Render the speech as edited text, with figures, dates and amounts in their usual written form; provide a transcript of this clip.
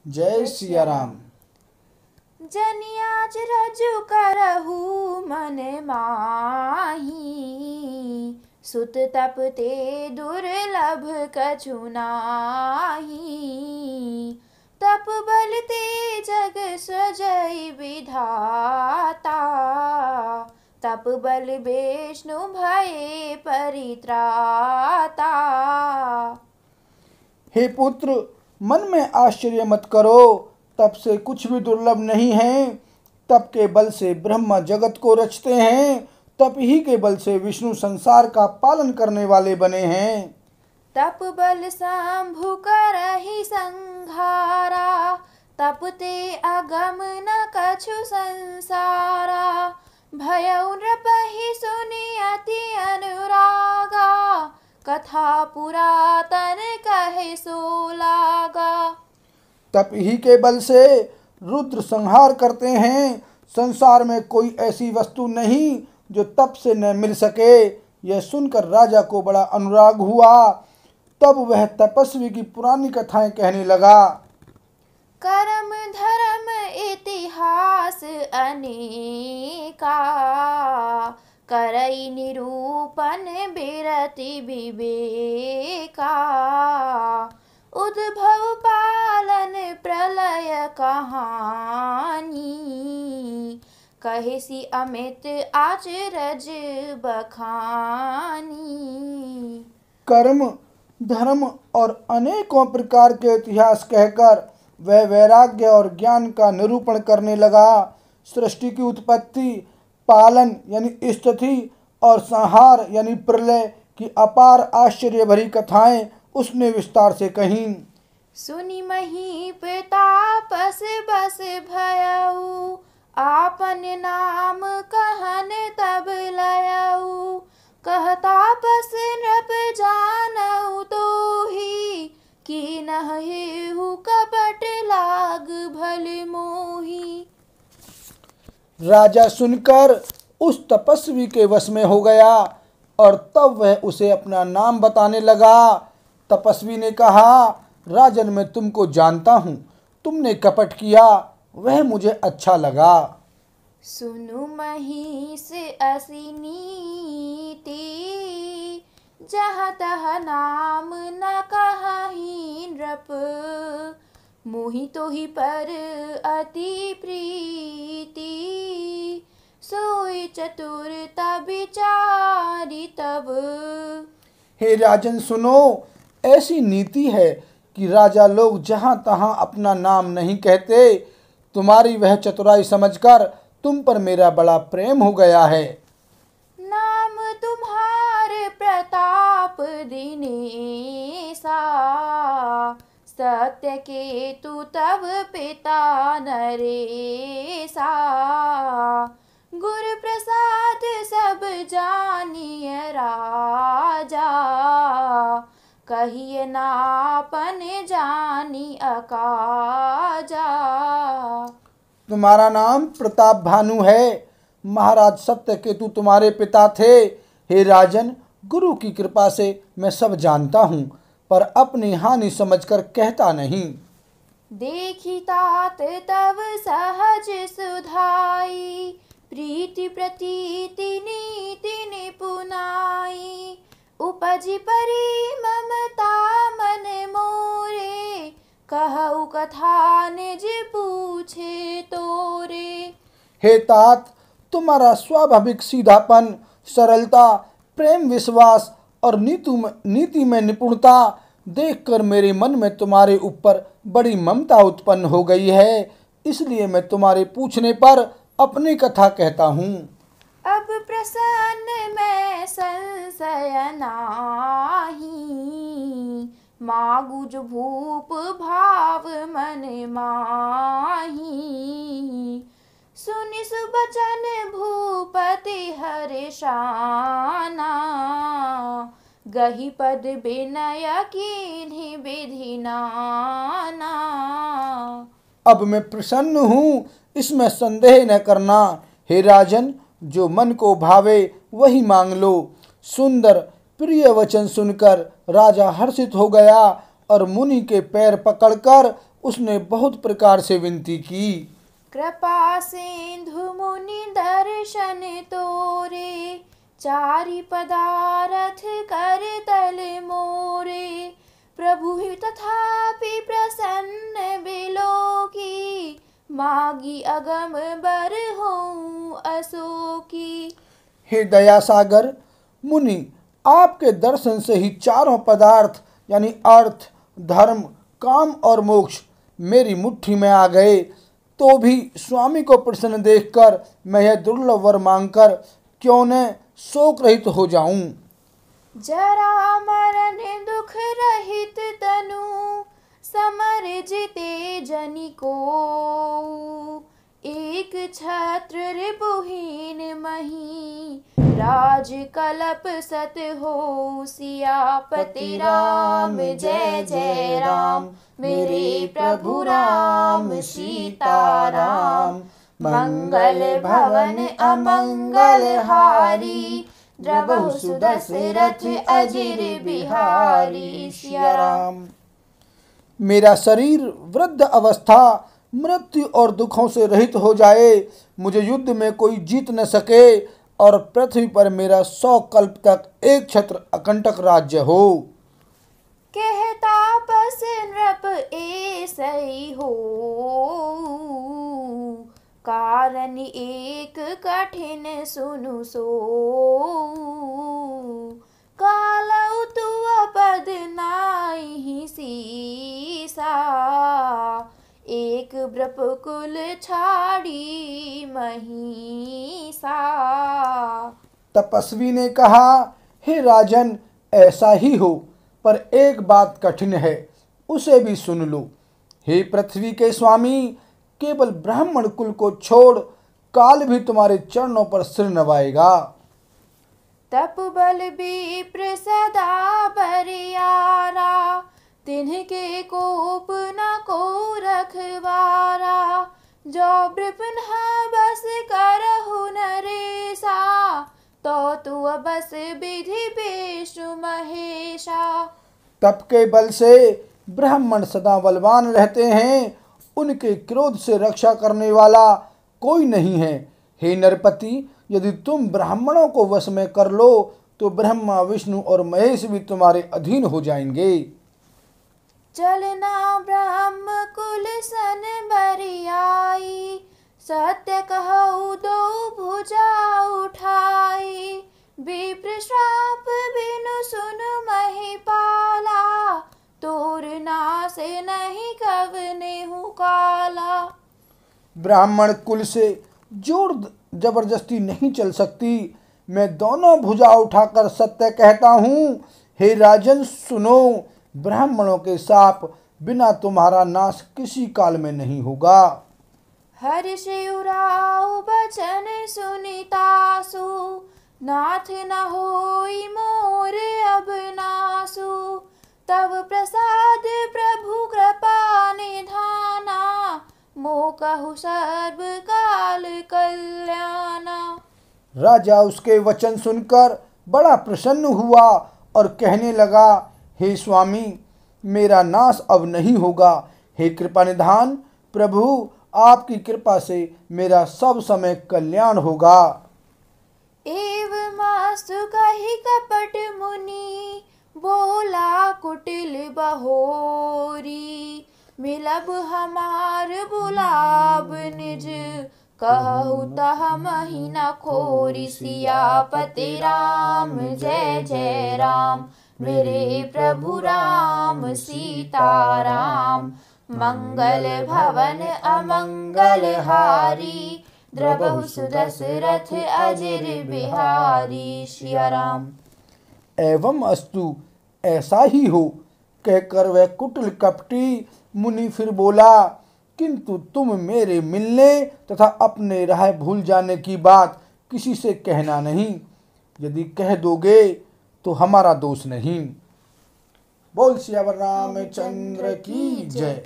जय सिया राम। जनियाज रजु करहु मन माही, सुत तप ते दुर्लभ कछु नाहि। तप बल ते जग सृजई विधाता, तप बल विष्णु भये परित्राता। हे पुत्र, मन में आश्चर्य मत करो, तप से कुछ भी दुर्लभ नहीं है। तप के बल से ब्रह्मा जगत को रचते हैं, तप ही के बल से विष्णु संसार का पालन करने वाले बने हैं। तप बल शंभु करहि संहारा, तप ते अगम न कछु संसारा। भयउ नृपहि सुनि अति अनुरागा, कथा पुरातन कहे सो लागा। तप ही के बल से रुद्र संहार करते हैं। संसार में कोई ऐसी वस्तु नहीं जो तप से न मिल सके। यह सुनकर राजा को बड़ा अनुराग हुआ। तब वह तपस्वी की पुरानी कथाएं कहने लगा। कर्म धर्म इतिहास अनेका, करई निरूपण बिरति विवेका। उद्भव पालन प्रलय कहानी, कहेसी अमित आचरज बखानी। कर्म धर्म और अनेकों प्रकार के इतिहास कहकर वह वैराग्य और ज्ञान का निरूपण करने लगा। सृष्टि की उत्पत्ति, पालन यानी स्थिति और संहार यानी प्रलय की अपार आश्चर्य भरी कथाएं उसने विस्तार से कहीं। सुनि महीप तापस बस भयउ, आपन नाम कहन तब लयउ। कह तापस नृप जानउ तोहि, कीनहि कपट लाग भल मोहि। राजा सुनकर उस तपस्वी के वश में हो गया और तब वह उसे अपना नाम बताने लगा। तपस्वी ने कहा, राजन, मैं तुमको जानता हूँ। तुमने कपट किया, वह मुझे अच्छा लगा। सुनु महिष असी नीति, जहाँ तह नाम न कहाहि नृप। मोहि तोहि पर अति प्रीति, सोई चतुरता विचारी तब। हे राजन सुनो, ऐसी नीति है कि राजा लोग जहाँ तहाँ अपना नाम नहीं कहते। तुम्हारी वह चतुराई समझकर तुम पर मेरा बड़ा प्रेम हो गया है। नाम तुम्हारे प्रताप दिनेसा, सत्य के तू तब पिता नरेसा। गुरु प्रसाद सब जानिय राजा, कहिए नापन जानी अकाजा। तुम्हारा नाम प्रताप भानु है। महाराज सत्यकेतु तुम्हारे पिता थे। हे राजन, गुरु की कृपा से मैं सब जानता हूँ, पर अपनी हानि समझकर कहता नहीं। देखी तात तव सहज सुधाई, प्रीति प्रतीति नीति निपुनाई। उपजी परी ममता मन मोरे, कहु कथा निज पूछे तोरे। हे तात, तुम्हारा स्वाभाविक सीधापन, सरलता, प्रेम, विश्वास और नीति में निपुणता देखकर मेरे मन में तुम्हारे ऊपर बड़ी ममता उत्पन्न हो गई है। इसलिए मैं तुम्हारे पूछने पर अपनी कथा कहता हूँ। अब प्रसन्न मैं संशय नाहि, मागु जो भूप भाव मन माही। सुनि सुबचन भूपति हर्षाना, गही पद विनय कीन्हि विधि नाना। अब मैं प्रसन्न हूँ, इसमें संदेह न करना। हे राजन, जो मन को भावे वही मांग लो। सुंदर प्रिय वचन सुनकर राजा हर्षित हो गया और मुनि के पैर पकड़कर उसने बहुत प्रकार से विनती की। कृपा सिंधु मुनि दर्शन तोरे, चारि पदारथ कर तल मोरे। प्रभु तथापि प्रसन्न बिलो की, मागी अगम बर हों अशोकी। हे दया सागर मुनि, आपके दर्शन से ही चारों पदार्थ यानी अर्थ, धर्म, काम और मोक्ष मेरी मुट्ठी में आ गए। तो भी स्वामी को प्रसन्न देखकर मैं यह दुर्लभ वर मांगकर क्यों न शोक रहित हो जाऊं। जरा मरण दुख रहित तनु, समर जिते जनि को। एक छत्र रिपुहीन मही, राज कलप सत हो। सियापति राम जय जय राम, मेरे प्रभु राम सीता राम। मंगल भवन अमंगल हारी, द्रवहु सुदशरथ अजिर बिहारी। सिया राम। मेरा शरीर वृद्ध अवस्था, मृत्यु और दुखों से रहित हो जाए, मुझे युद्ध में कोई जीत न सके और पृथ्वी पर मेरा 100 कल्प तक एक छत्र अकंटक राज्य हो। कहता पस नृप ऐसई हो, कारण एक कठिन सुनु सो। कालौ तुअ पद नाहि सीसा, एक ब्रपकुल छाड़ी महिषा। तपस्वी ने कहा, हे राजन, ऐसा ही हो, पर एक बात कठिन है, उसे भी सुन लो। हे पृथ्वी के स्वामी, केवल ब्राह्मण कुल को छोड़ काल भी तुम्हारे चरणों पर सिर नवाएगा। तप बल विप्र सदा बरियारा, तिन्हके कोप न को रखवारा। जो वृपन बस करहु नरेसा, तो तू बस विधि पेशु महेशा। तप के बल से ब्राह्मण सदा बलवान रहते हैं, उनके क्रोध से रक्षा करने वाला कोई नहीं है। हे नरपति, यदि तुम ब्राह्मणों को वश में कर लो तो ब्रह्मा, विष्णु और महेश भी तुम्हारे अधीन हो जाएंगे। चलना ब्रह्म कुल सन बरियाई, सत्य कहु दो भुजा उठाई। विप्र श्राप बिनु सुन महिपाला, तोर नाश नहीं कवने हूँ काला। ब्राह्मण कुल से जोर जबरदस्ती नहीं चल सकती, मैं दोनों भुजा उठाकर सत्य कहता हूँ। हे राजन सुनो, ब्राह्मणों के साप बिना तुम्हारा नाश किसी काल में नहीं होगा। हर्ष उराऊ बचन सुनितासु, नाथ न होई मोर अब नासु। तब प्रसाद प्रभु कृपा निधाना, मोकहु सर्व काल कल्याणा। राजा उसके वचन सुनकर बड़ा प्रसन्न हुआ और कहने लगा, हे स्वामी, मेरा नाश अब नहीं होगा। हे कृपा निधान प्रभु, आपकी कृपा से मेरा सब समय कल्याण होगा। एवमास्तु कहि कपट मुनि, बोला कुटिल बहोरी। मिलब हमार बुलाब निज, कहु तह महीना खोरी। सियापति राम जय जय राम, मेरे प्रभु राम सीता राम। मंगल भवन अमंगल हारी, द्रवहु सुदशरथ अजिर बिहारी। सिया राम। एवं अस्तु, ऐसा ही हो, कहकर वह कुटिल कपटी मुनि फिर बोला, किंतु तुम मेरे मिलने तथा अपने राह भूल जाने की बात किसी से कहना नहीं। यदि कह दोगे तो हमारा दोष नहीं। बोल सियावर रामचंद्र की जय।